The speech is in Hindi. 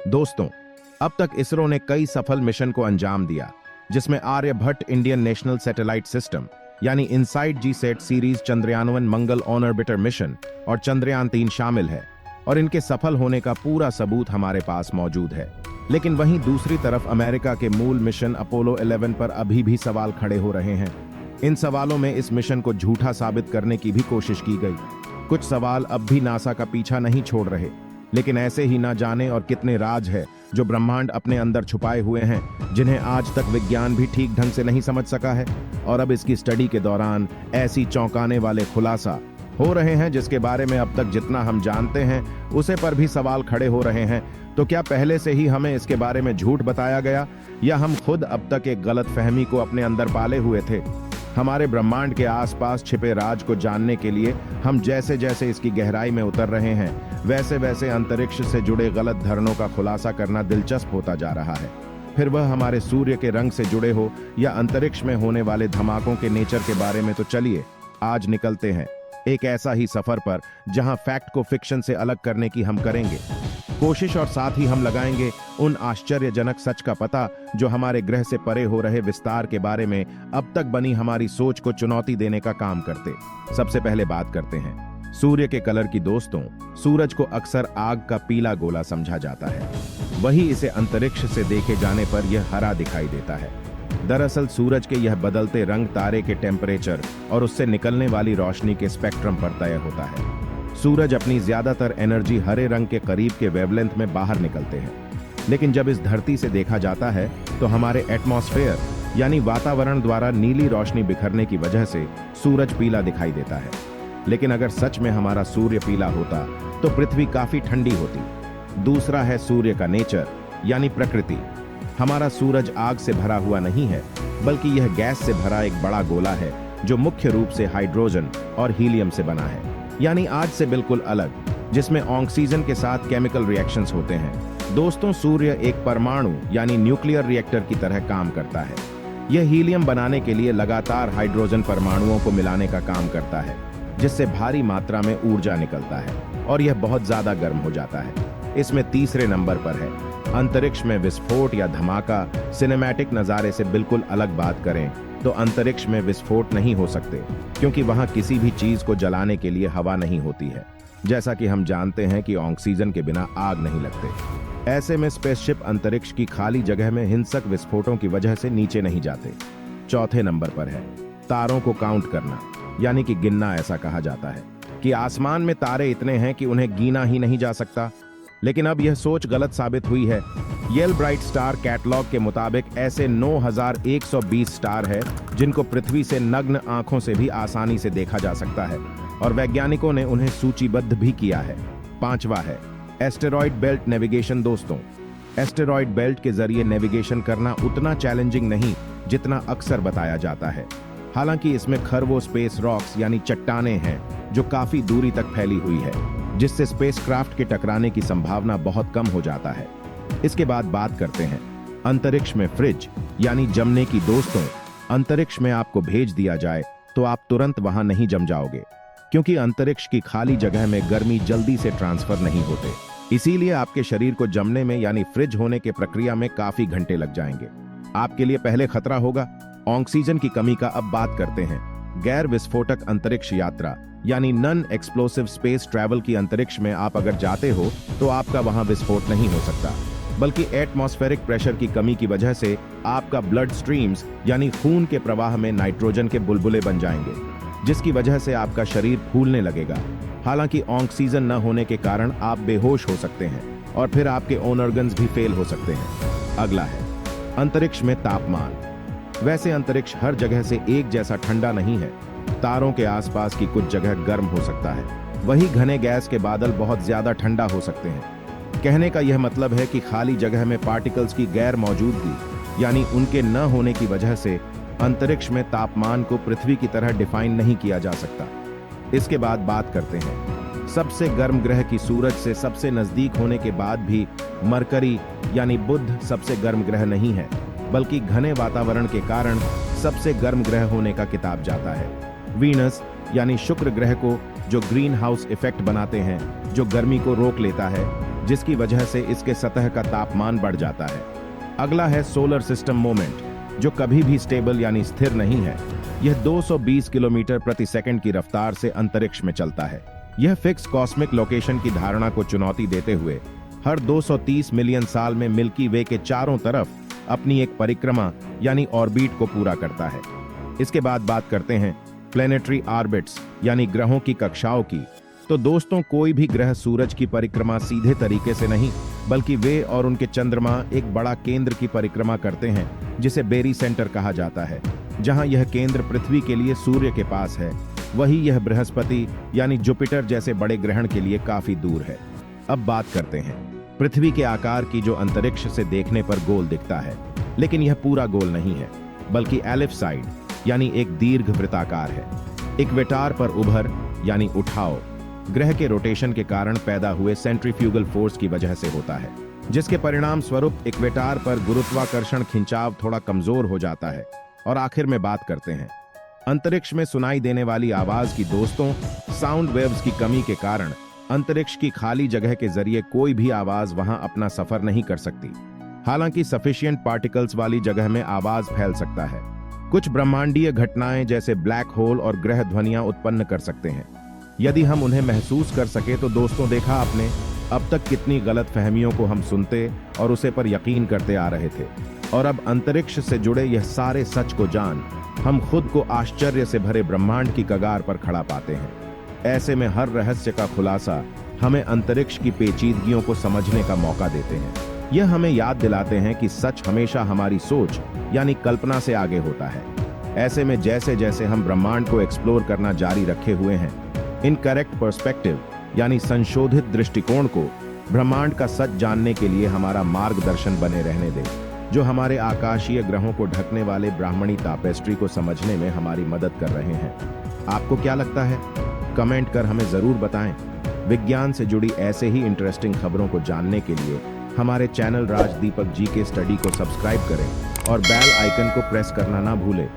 दोस्तों, अब तक इसरो ने कई सफल मिशन को अंजाम दिया, जिसमें Aryabhata Indian national satellite system यानी INSAT GSAT series, Chandrayaan one Mangal on orbiter mission और चंद्रयान-3 शामिल है और इनके सफल होने का पूरा सबूत हमारे पास मौजूद है। लेकिन वहीं दूसरी तरफ अमेरिका के मूल मिशन अपोलो 11 पर अभी भी सवाल खड़े हो रहे हैं। इन सवालों में इस मिशन को झूठा साबित करने की भी कोशिश की गई। कुछ सवाल अब भी नासा का पीछा नहीं छोड़ रहे, लेकिन ऐसे ही ना जाने और कितने राज है जो ब्रह्मांड अपने अंदर छुपाए हुए हैं, जिन्हें आज तक विज्ञान भी ठीक ढंग से नहीं समझ सका है। और अब इसकी स्टडी के दौरान ऐसी चौंकाने वाले खुलासा हो रहे हैं जिसके बारे में अब तक जितना हम जानते हैं उसे पर भी सवाल खड़े हो रहे हैं। तो क्या पहले से ही हमें इसके बारे में झूठ बताया गया, या हम खुद अब तक एक गलतफहमी को अपने अंदर पाले हुए थे? हमारे ब्रह्मांड के आसपास छिपे राज को जानने के लिए हम जैसे जैसे इसकी गहराई में उतर रहे हैं, वैसे वैसे अंतरिक्ष से जुड़े गलत धारणाओं का खुलासा करना दिलचस्प होता जा रहा है। फिर वह हमारे सूर्य के रंग से जुड़े हो या अंतरिक्ष में होने वाले धमाकों के नेचर के बारे में। तो चलिए आज निकलते हैं एक ऐसा ही सफर पर जहां फैक्ट को फिक्शन से अलग करने की हम करेंगे कोशिश, और साथ ही हम लगाएंगे उन आश्चर्यजनक सच का पता जो हमारे ग्रह से परे हो रहे विस्तार के बारे में अब तक बनी हमारी सोच को चुनौती देने का काम करते। सबसे पहले बात करते हैं सूर्य के कलर की। दोस्तों, सूरज को अक्सर आग का पीला गोला समझा जाता है, वही इसे अंतरिक्ष से देखे जाने पर यह हरा दिखाई देता है। दरअसल सूरज के यह बदलते रंग तारे के टेम्परेचर और उससे निकलने वाली रोशनी के स्पेक्ट्रम पर तय होता है। सूरज अपनी ज्यादातर एनर्जी हरे रंग के करीब के वेवलेंथ में बाहर निकलते हैं, लेकिन जब इस धरती से देखा जाता है तो हमारे एटमॉस्फेयर यानी वातावरण द्वारा नीली रोशनी बिखरने की वजह से सूरज पीला दिखाई देता है। लेकिन अगर सच में हमारा सूर्य पीला होता तो पृथ्वी काफी ठंडी होती। दूसरा है सूर्य का नेचर यानी प्रकृति। हमारा सूरज आग से भरा हुआ नहीं है, बल्कि यह गैस से भरा एक बड़ा गोला है जो मुख्य रूप से हाइड्रोजन और हीलियम से बना है, यानी आज से बिल्कुल अलग, जिसमें ऑक्सीजन के साथ केमिकल रिएक्शंस होते हैं। दोस्तों, सूर्य एक परमाणु यानी न्यूक्लियर रिएक्टर की तरह काम करता है। यह हीलियम बनाने के लिए लगातार हाइड्रोजन परमाणुओं को मिलाने का काम करता है, जिससे भारी मात्रा में ऊर्जा निकलता है और यह बहुत ज्यादा गर्म हो जाता है। इसमें तीसरे नंबर पर है अंतरिक्ष में विस्फोट या धमाका। सिनेमैटिक नज़ारे से बिल्कुल अलग बात करें तो अंतरिक्ष में विस्फोट नहीं हो सकते, क्योंकि वहां किसी भी चीज को जलाने के लिए हवा नहीं होती है। जैसा कि हम जानते हैं कि ऑक्सीजन के बिना आग नहीं लगते। ऐसे में स्पेसशिप अंतरिक्ष की खाली जगह में हिंसक विस्फोटों की वजह से नीचे नहीं जाते। चौथे नंबर पर है तारों को काउंट करना यानी कि गिनना। ऐसा कहा जाता है कि आसमान में तारे इतने हैं कि उन्हें गिना ही नहीं जा सकता, लेकिन अब यह सोच गलत साबित हुई है। येल ब्राइट स्टार कैटलॉग के मुताबिक ऐसे 9120 स्टार है जिनको पृथ्वी से नग्न आंखों से भी आसानी से देखा जा सकता है, और वैज्ञानिकों ने उन्हें सूचीबद्ध भी किया है। पांचवा है एस्टेरॉयड बेल्ट नेविगेशन। दोस्तों, एस्टेरॉयड बेल्ट के जरिए नेविगेशन करना उतना चैलेंजिंग नहीं जितना अक्सर बताया जाता है। हालांकि इसमें खरवों स्पेस रॉक्स यानी चट्टानें हैं जो काफी दूरी तक फैली हुई है, जिससे स्पेसक्राफ्ट के टकराने की संभावना बहुत कम हो जाता है। इसके बाद बात करते हैं अंतरिक्ष में फ्रिज यानी जमने की। दोस्तों, अंतरिक्ष में आपको भेज दिया जाए तो आप तुरंत वहां नहीं जम जाओगे, क्योंकि अंतरिक्ष की खाली जगह में गर्मी जल्दी से ट्रांसफर नहीं होते। इसीलिए आपके शरीर को जमने में यानी फ्रिज होने के प्रक्रिया में काफी घंटे लग जाएंगे। आपके लिए पहले खतरा होगा ऑक्सीजन की कमी का। अब बात करते हैं गैर विस्फोटक अंतरिक्ष यात्रा यानी नॉन एक्सप्लोसिव स्पेस ट्रैवल की। अंतरिक्ष में आप अगर जाते हो तो आपका वहां विस्फोट नहीं हो सकता, बल्कि एटमॉस्फेरिक प्रेशर की कमी की वजह से आपका ब्लड स्ट्रीम्स यानी खून के प्रवाह में नाइट्रोजन के बुलबुले बन जाएंगे, जिसकी वजह से आपका शरीर फूलने लगेगा। हालांकि ऑक्सीजन न होने के कारण आप बेहोश हो सकते हैं और फिर आपके ओन ऑर्गन्स भी फेल हो सकते हैं। अगला है अंतरिक्ष में तापमान। वैसे अंतरिक्ष हर जगह से एक जैसा ठंडा नहीं है। तारों के आसपास की कुछ जगह गर्म हो सकता है, वही घने गैस के बादल बहुत ज्यादा ठंडा हो सकते हैं। कहने का यह मतलब है कि खाली जगह में पार्टिकल्स की गैर मौजूदगी यानी उनके न होने की वजह से अंतरिक्ष में तापमान को पृथ्वी की तरह डिफाइन नहीं किया जा सकता। इसके बाद बात करते हैं सबसे गर्म ग्रह की। सूरज से सबसे नजदीक होने के बाद भी मरकरी यानी बुध सबसे गर्म ग्रह नहीं है, बल्कि घने वातावरण के कारण सबसे गर्म ग्रह होने का किताब जाता है। वीनस यानी शुक्र ग्रह को जो ग्रीन हाउस इफेक्ट बनाते हैं, जो गर्मी को रोक लेता है, जिसकी वजह से इसके सतह का तापमान बढ़ जाता है। अगला है सोलर सिस्टम मोमेंट, जो कभी भी स्टेबल यानी स्थिर नहीं है। यह 220 किलोमीटर प्रति सेकंड की रफ्तार से अंतरिक्ष में चलता है। यह फिक्स कॉस्मिक लोकेशन की धारणा को चुनौती देते हुए हर 230 मिलियन साल में मिल्की वे के चारों तरफ अपनी एक परिक्रमा यानी ऑर्बिट को पूरा करता है। इसके बाद बात करते हैं प्लेनेटरी ऑर्बिट्स यानी ग्रहों की कक्षाओं की। तो दोस्तों, कोई भी ग्रह सूरज की परिक्रमा सीधे तरीके से नहीं, बल्कि वे और उनके चंद्रमा एक बड़ा केंद्र की परिक्रमा करते हैं, जिसे बेरी सेंटर कहा जाता है। जहां यह केंद्र पृथ्वी के लिए सूर्य के पास है, वही यह बृहस्पति यानी जुपिटर जैसे बड़े ग्रहण के लिए काफी दूर है। अब बात करते हैं पृथ्वी के आकार की, जो अंतरिक्ष से देखने पर गोल दिखता है, लेकिन यह पूरा गोल नहीं है, बल्कि एलिप्सॉइड यानी एक दीर्घ वृत्ताकार है। इक्वेटर पर उभर यानी उठाव ग्रह के रोटेशन के कारण पैदा हुए सेंट्रीफ्यूगल फोर्स की वजह से होता है, जिसके परिणाम स्वरूप इक्वेटर पर गुरुत्वाकर्षण खिंचाव थोड़ा कमजोर हो जाता है। और आखिर में बात करते हैं अंतरिक्ष में सुनाई देने वाली आवाज की। दोस्तों, साउंड वेव्स की कमी के कारण अंतरिक्ष की खाली जगह के जरिए कोई भी आवाज वहां अपना सफर नहीं कर सकती। हालांकि सफिशिएंट पार्टिकल्स वाली जगह में आवाज फैल सकता है। कुछ ब्रह्मांडीय घटनाएं जैसे ब्लैक होल और ग्रह ध्वनियां उत्पन्न कर सकते हैं। यदि हम उन्हें महसूस कर सके तो दोस्तों, देखा आपने अब तक कितनी गलत फहमियों को हम सुनते और उसे पर यकीन करते आ रहे थे। और अब अंतरिक्ष से जुड़े यह सारे सच को जान हम खुद को आश्चर्य से भरे ब्रह्मांड की कगार पर खड़ा पाते हैं। ऐसे में हर रहस्य का खुलासा हमें अंतरिक्ष की पेचीदगियों को समझने का मौका देते हैं। यह हमें याद दिलाते हैं कि सच हमेशा हमारी सोच यानी कल्पना से आगे होता है। ऐसे में जैसे जैसे हम ब्रह्मांड को एक्सप्लोर करना जारी रखे हुए हैं, इनकरेक्ट पर्सपेक्टिव यानी संशोधित दृष्टिकोण को ब्रह्मांड का सच जानने के लिए हमारा मार्गदर्शन बने रहने दें, जो हमारे आकाशीय ग्रहों को ढकने वाले ब्राह्मणी तापेस्ट्री को समझने में हमारी मदद कर रहे हैं। आपको क्या लगता है? कमेंट कर हमें जरूर बताएं। विज्ञान से जुड़ी ऐसे ही इंटरेस्टिंग खबरों को जानने के लिए हमारे चैनल राज दीपक जी के स्टडी को सब्सक्राइब करें और बेल आइकन को प्रेस करना ना भूलें।